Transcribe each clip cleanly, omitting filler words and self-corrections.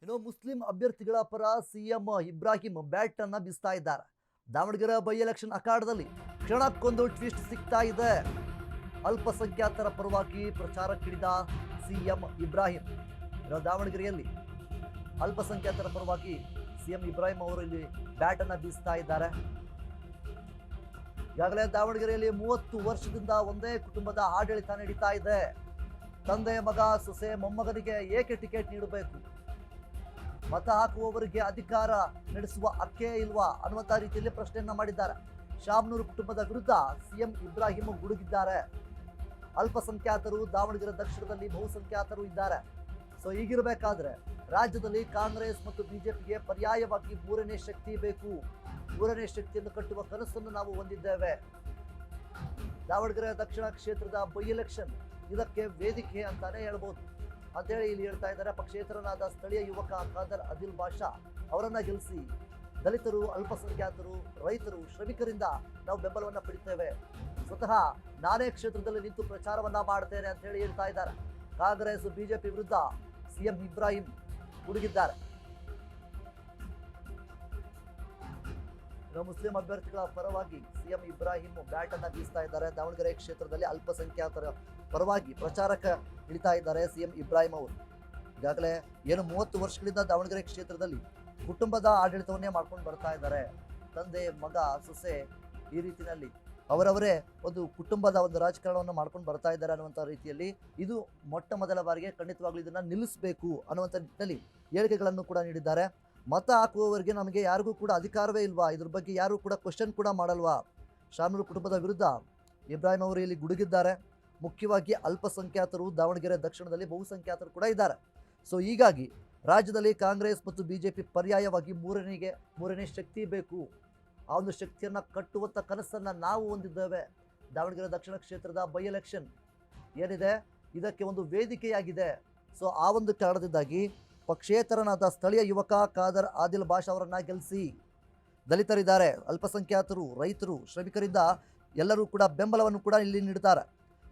ಇನ್ನು ಮುಸ್ಲಿಂ ಅಭ್ಯರ್ಥಿಗಳ ಪರ ಸಿಎಂ ಇಬ್ರಾಹಿಂ ಬ್ಯಾಟ್ ಅನ್ನ ಬೀಸ್ತಾ ಇದ್ದಾರೆ. ದಾವಣಗೆರೆ ಬೈ ಎಲೆಕ್ಷನ್ ಅಖಾಡದಲ್ಲಿ ಕ್ಷಣಕ್ಕೊಂದು ಟ್ವಿಸ್ಟ್ ಸಿಗ್ತಾ ಇದೆ. ಅಲ್ಪಸಂಖ್ಯಾತರ ಪರವಾಗಿ ಪ್ರಚಾರಕ್ಕಿಳಿದ ಸಿಎಂ ಇಬ್ರಾಹಿಂ. ಇನ್ನು ದಾವಣಗೆರೆಯಲ್ಲಿ ಅಲ್ಪಸಂಖ್ಯಾತರ ಪರವಾಗಿ ಸಿಎಂ ಇಬ್ರಾಹಿಂ ಅವರು ಇಲ್ಲಿ ಬ್ಯಾಟ್ ಅನ್ನ ಬೀಸ್ತಾ ಇದ್ದಾರೆ. ಈಗಾಗಲೇ ದಾವಣಗೆರೆಯಲ್ಲಿ 30 ವರ್ಷದಿಂದ ಒಂದೇ ಕುಟುಂಬದ ಆಡಳಿತ ನಡೀತಾ ಇದೆ. ತಂದೆ, ಮಗ, ಸೊಸೆ, ಮೊಮ್ಮಗನಿಗೆ ಏಕೆ ಟಿಕೆಟ್ ನೀಡಬೇಕು, ಮತ ಹಾಕುವವರಿಗೆ ಅಧಿಕಾರ ನಡೆಸುವ ಹಕ್ಕೇ ಇಲ್ವಾ ಅನ್ನುವಂಥ ರೀತಿಯಲ್ಲಿ ಪ್ರಶ್ನೆಯನ್ನ ಮಾಡಿದ್ದಾರೆ. ಶಾಮನೂರು ಕುಟುಂಬದ ವಿರುದ್ಧ ಸಿಎಂ ಇಬ್ರಾಹಿಂ ಗುಡುಗಿದ್ದಾರೆ. ಅಲ್ಪಸಂಖ್ಯಾತರು ದಾವಣಗೆರೆ ದಕ್ಷಿಣದಲ್ಲಿ ಬಹುಸಂಖ್ಯಾತರು ಇದ್ದಾರೆ. ಸೊ ಹೀಗಿರಬೇಕಾದ್ರೆ ರಾಜ್ಯದಲ್ಲಿ ಕಾಂಗ್ರೆಸ್ ಮತ್ತು ಬಿಜೆಪಿಗೆ ಪರ್ಯಾಯವಾಗಿ ಮೂರನೇ ಶಕ್ತಿ ಬೇಕು. ಮೂರನೇ ಶಕ್ತಿಯನ್ನು ಕಟ್ಟುವ ಕನಸನ್ನು ನಾವು ಹೊಂದಿದ್ದೇವೆ. ದಾವಣಗೆರೆ ದಕ್ಷಿಣ ಕ್ಷೇತ್ರದ ಬೈ ಎಲೆಕ್ಷನ್ ಇದಕ್ಕೆ ವೇದಿಕೆ ಅಂತಾನೆ ಹೇಳ್ಬೋದು ಅಂತೇಳಿ ಇಲ್ಲಿ ಹೇಳ್ತಾ ಇದ್ದಾರೆ. ಪಕ್ಷೇತರನಾದ ಸ್ಥಳೀಯ ಯುವಕ ಖಾದರ್ ಆದಿಲ್ ಬಾಷಾ ಅವರನ್ನ ಗೆಲ್ಲಿಸಿ ದಲಿತರು, ಅಲ್ಪಸಂಖ್ಯಾತರು, ರೈತರು, ಶ್ರಮಿಕರಿಂದ ನಾವು ಬೆಂಬಲವನ್ನ ಪಡಿತೇವೆ. ಸ್ವತಃ ನಾನೇ ಕ್ಷೇತ್ರದಲ್ಲಿ ನಿಂತು ಪ್ರಚಾರವನ್ನ ಮಾಡ್ತೇನೆ ಅಂತ ಹೇಳಿ ಹೇಳ್ತಾ ಇದ್ದಾರೆ. ಕಾಂಗ್ರೆಸ್ ಬಿಜೆಪಿ ವಿರುದ್ಧ ಸಿಎಂ ಇಬ್ರಾಹಿಂ ಗುಡುಗಿದ್ದಾರೆ. ಮುಸ್ಲಿಂ ಅಭ್ಯರ್ಥಿಗಳ ಪರವಾಗಿ ಸಿಎಂ ಇಬ್ರಾಹಿಂ ಬ್ಯಾಟ್ ಅನ್ನ ಬೀಸ್ತಾ ಇದ್ದಾರೆ. ದಾವಣಗೆರೆ ಕ್ಷೇತ್ರದಲ್ಲಿ ಅಲ್ಪಸಂಖ್ಯಾತರ ಪರವಾಗಿ ಪ್ರಚಾರಕ್ಕೆ ಇಳಿತಾ ಇದ್ದಾರೆ ಸಿಎಂ ಇಬ್ರಾಹಿಂ ಅವರು. ಈಗಾಗಲೇ 30 ವರ್ಷಗಳಿಂದ ದಾವಣಗೆರೆ ಕ್ಷೇತ್ರದಲ್ಲಿ ಕುಟುಂಬದ ಆಡಳಿತವನ್ನೇ ಮಾಡ್ಕೊಂಡು ಬರ್ತಾ ಇದ್ದಾರೆ. ತಂದೆ, ಮಗ, ಸೊಸೆ ಈ ರೀತಿಯಲ್ಲಿ ಅವರವರೇ ಒಂದು ಕುಟುಂಬದ ಒಂದು ರಾಜಕಾರಣವನ್ನು ಮಾಡ್ಕೊಂಡು ಬರ್ತಾ ಇದ್ದಾರೆ ಅನ್ನುವಂಥ ರೀತಿಯಲ್ಲಿ ಇದು ಮೊಟ್ಟ ಮೊದಲ ಬಾರಿಗೆ ಖಂಡಿತವಾಗ್ಲೂ ಇದನ್ನ ನಿಲ್ಲಿಸಬೇಕು ಅನ್ನುವಂಥ ನಿಟ್ಟಿನಲ್ಲಿ ಹೇಳಿಕೆಗಳನ್ನು ಕೂಡ ನೀಡಿದ್ದಾರೆ. ಮತ ಹಾಕುವವರಿಗೆ ನಮಗೆ ಯಾರಿಗೂ ಕೂಡ ಅಧಿಕಾರವೇ ಇಲ್ವಾ, ಇದ್ರ ಬಗ್ಗೆ ಯಾರು ಕೂಡ ಕ್ವಶನ್ ಕೂಡ ಮಾಡಲ್ವಾ. ಶಾಮನೂರು ಕುಟುಂಬದ ವಿರುದ್ಧ ಇಬ್ರಾಹಿಂ ಅವರು ಇಲ್ಲಿ ಗುಡುಗಿದ್ದಾರೆ. ಮುಖ್ಯವಾಗಿ ಅಲ್ಪಸಂಖ್ಯಾತರು, ದಾವಣಗೆರೆ ದಕ್ಷಿಣದಲ್ಲಿ ಬಹುಸಂಖ್ಯಾತರು ಕೂಡ ಇದ್ದಾರೆ. ಸೊ ಹೀಗಾಗಿ ರಾಜ್ಯದಲ್ಲಿ ಕಾಂಗ್ರೆಸ್ ಮತ್ತು ಬಿಜೆಪಿ ಪರ್ಯಾಯವಾಗಿ ಮೂರನೇ ಶಕ್ತಿ ಬೇಕು. ಆ ಒಂದು ಶಕ್ತಿಯನ್ನು ಕಟ್ಟುವಂಥ ಕನಸನ್ನು ನಾವು ಹೊಂದಿದ್ದೇವೆ. ದಾವಣಗೆರೆ ದಕ್ಷಿಣ ಕ್ಷೇತ್ರದ ಬೈ ಎಲೆಕ್ಷನ್ ಏನಿದೆ ಇದಕ್ಕೆ ಒಂದು ವೇದಿಕೆಯಾಗಿದೆ. ಸೊ ಆ ಒಂದು ಕಾರಣದಿಂದಾಗಿ ಪಕ್ಷೇತರನಾದ ಸ್ಥಳೀಯ ಯುವಕ ಖಾದರ್ ಆದಿಲ್ ಬಾಷಾ ಅವರನ್ನ ಗೆಲ್ಲಿಸಿ ದಲಿತರಿದ್ದಾರೆ, ಅಲ್ಪಸಂಖ್ಯಾತರು, ರೈತರು, ಶ್ರಮಿಕರಿಂದ ಎಲ್ಲರೂ ಕೂಡ ಬೆಂಬಲವನ್ನು ಕೂಡ ಇಲ್ಲಿ ನೀಡುತ್ತಾರೆ.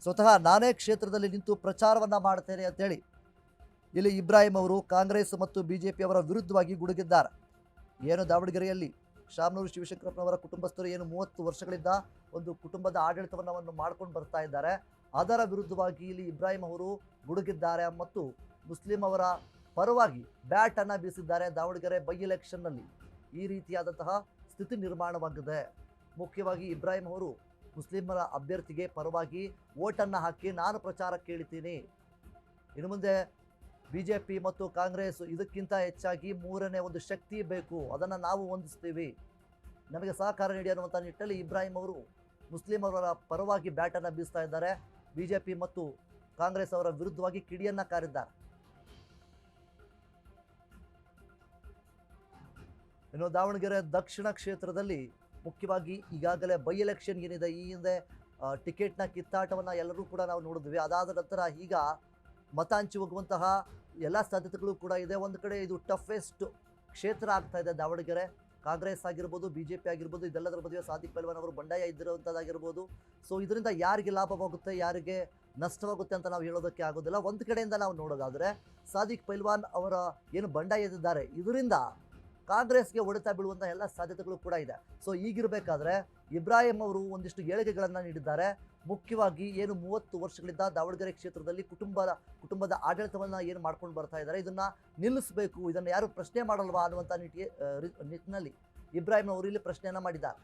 ಸ್ವತಃ ನಾನೇ ಕ್ಷೇತ್ರದಲ್ಲಿ ನಿಂತು ಪ್ರಚಾರವನ್ನ ಮಾಡ್ತೇನೆ ಅಂತೇಳಿ ಇಲ್ಲಿ ಇಬ್ರಾಹಿಂ ಅವರು ಕಾಂಗ್ರೆಸ್ ಮತ್ತು ಬಿಜೆಪಿ ಅವರ ವಿರುದ್ಧವಾಗಿ ಗುಡುಗಿದ್ದಾರೆ. ಏನು ದಾವಣಗೆರೆಯಲ್ಲಿ ಶಾಮನೂರು ಶಿವಶಂಕರಪ್ಪನವರ ಕುಟುಂಬಸ್ಥರು ಏನು 30 ವರ್ಷಗಳಿಂದ ಒಂದು ಕುಟುಂಬದ ಆಡಳಿತವನ್ನು ಮಾಡ್ಕೊಂಡು ಬರ್ತಾ ಇದ್ದಾರೆ, ಅದರ ವಿರುದ್ಧವಾಗಿ ಇಲ್ಲಿ ಇಬ್ರಾಹಿಂ ಅವರು ಗುಡುಗಿದ್ದಾರೆ ಮತ್ತು ಮುಸ್ಲಿಂ ಅವರ ಪರವಾಗಿ ಬ್ಯಾಟ್ ಅನ್ನ ಬೀಸಿದ್ದಾರೆ. ದಾವಣಗೆರೆ ಬೈ ಎಲೆಕ್ಷನ್ನಲ್ಲಿ ಈ ರೀತಿಯಾದಂತಹ ಸ್ಥಿತಿ ನಿರ್ಮಾಣವಾಗಿದೆ. ಮುಖ್ಯವಾಗಿ ಇಬ್ರಾಹಿಂ ಅವರು ಮುಸ್ಲಿಮರ ಅಭ್ಯರ್ಥಿಗೆ ಪರವಾಗಿ ವೋಟನ್ನು ಹಾಕಿ ನಾನು ಪ್ರಚಾರಕ್ಕೆ ಇಳಿತೀನಿ. ಇನ್ನು ಮುಂದೆ ಬಿಜೆಪಿ ಮತ್ತು ಕಾಂಗ್ರೆಸ್ ಇದಕ್ಕಿಂತ ಹೆಚ್ಚಾಗಿ ಮೂರನೇ ಒಂದು ಶಕ್ತಿ ಬೇಕು, ಅದನ್ನು ನಾವು ಹೊಂದಿಸ್ತೀವಿ, ನಮಗೆ ಸಹಕಾರ ನೀಡಿ ಅನ್ನುವಂಥ ನಿಟ್ಟಿನಲ್ಲಿ ಇಬ್ರಾಹಿಂ ಅವರು ಮುಸ್ಲಿಂ ಅವರ ಪರವಾಗಿ ಬ್ಯಾಟನ್ನು ಬೀಸ್ತಾ ಇದ್ದಾರೆ. ಬಿಜೆಪಿ ಮತ್ತು ಕಾಂಗ್ರೆಸ್ ಅವರ ವಿರುದ್ಧವಾಗಿ ಕಿಡಿಯನ್ನ ಕಾರಿದ್ದಾರೆ. ಇನ್ನು ದಾವಣಗೆರೆ ದಕ್ಷಿಣ ಕ್ಷೇತ್ರದಲ್ಲಿ ಮುಖ್ಯವಾಗಿ ಈಗಾಗಲೇ ಬೈ ಎಲೆಕ್ಷನ್ ಏನಿದೆ, ಈ ಹಿಂದೆ ಟಿಕೆಟ್ನ ಕಿತ್ತಾಟವನ್ನು ಎಲ್ಲರೂ ಕೂಡ ನಾವು ನೋಡಿದ್ವಿ. ಅದಾದ ನಂತರ ಈಗ ಮತ ಹಂಚಿ ಹೋಗುವಂತಹ ಎಲ್ಲ ಸಾಧ್ಯತೆಗಳು ಕೂಡ ಇದೆ. ಒಂದು ಕಡೆ ಇದು ಟಫೆಸ್ಟ್ ಕ್ಷೇತ್ರ ಆಗ್ತಾ ಇದೆ ದಾವಣಗೆರೆ. ಕಾಂಗ್ರೆಸ್ ಆಗಿರ್ಬೋದು, ಬಿಜೆಪಿ ಆಗಿರ್ಬೋದು, ಇದೆಲ್ಲದರ ಮಧ್ಯೆ ಸಾದಿಕ್ ಪೈಲ್ವಾನ್ ಅವರು ಬಂಡಾಯ ಇದ್ದಿರುವಂಥದ್ದಾಗಿರ್ಬೋದು. ಸೊ ಇದರಿಂದ ಯಾರಿಗೆ ಲಾಭವಾಗುತ್ತೆ, ಯಾರಿಗೆ ನಷ್ಟವಾಗುತ್ತೆ ಅಂತ ನಾವು ಹೇಳೋದಕ್ಕೆ ಆಗೋದಿಲ್ಲ. ಒಂದು ಕಡೆಯಿಂದ ನಾವು ನೋಡೋದಾದರೆ ಸಾದಿಕ್ ಪೈಲ್ವಾನ್ ಅವರ ಏನು ಬಂಡಾಯ ಎದ್ದಿದ್ದಾರೆ ಇದರಿಂದ ಕಾಂಗ್ರೆಸ್ಗೆ ಹೊಡೆತ ಬೀಳುವಂಥ ಎಲ್ಲ ಸಾಧ್ಯತೆಗಳು ಕೂಡ ಇದೆ. ಸೊ ಈಗಿರಬೇಕಾದ್ರೆ ಇಬ್ರಾಹಿಂ ಅವರು ಒಂದಿಷ್ಟು ಹೇಳಿಕೆಗಳನ್ನು ನೀಡಿದ್ದಾರೆ. ಮುಖ್ಯವಾಗಿ ಏನು 30 ವರ್ಷಗಳಿಂದ ದಾವಣಗೆರೆ ಕ್ಷೇತ್ರದಲ್ಲಿ ಕುಟುಂಬದ ಆಡಳಿತವನ್ನು ಏನು ಮಾಡ್ಕೊಂಡು ಬರ್ತಾ ಇದ್ದಾರೆ, ಇದನ್ನು ನಿಲ್ಲಿಸಬೇಕು, ಇದನ್ನು ಯಾರು ಪ್ರಶ್ನೆ ಮಾಡಲ್ವಾ ಅನ್ನುವಂಥ ನಿಟ್ಟಿನಲ್ಲಿ ಇಬ್ರಾಹಿಂ ಅವರು ಇಲ್ಲಿ ಪ್ರಶ್ನೆಯನ್ನು ಮಾಡಿದ್ದಾರೆ.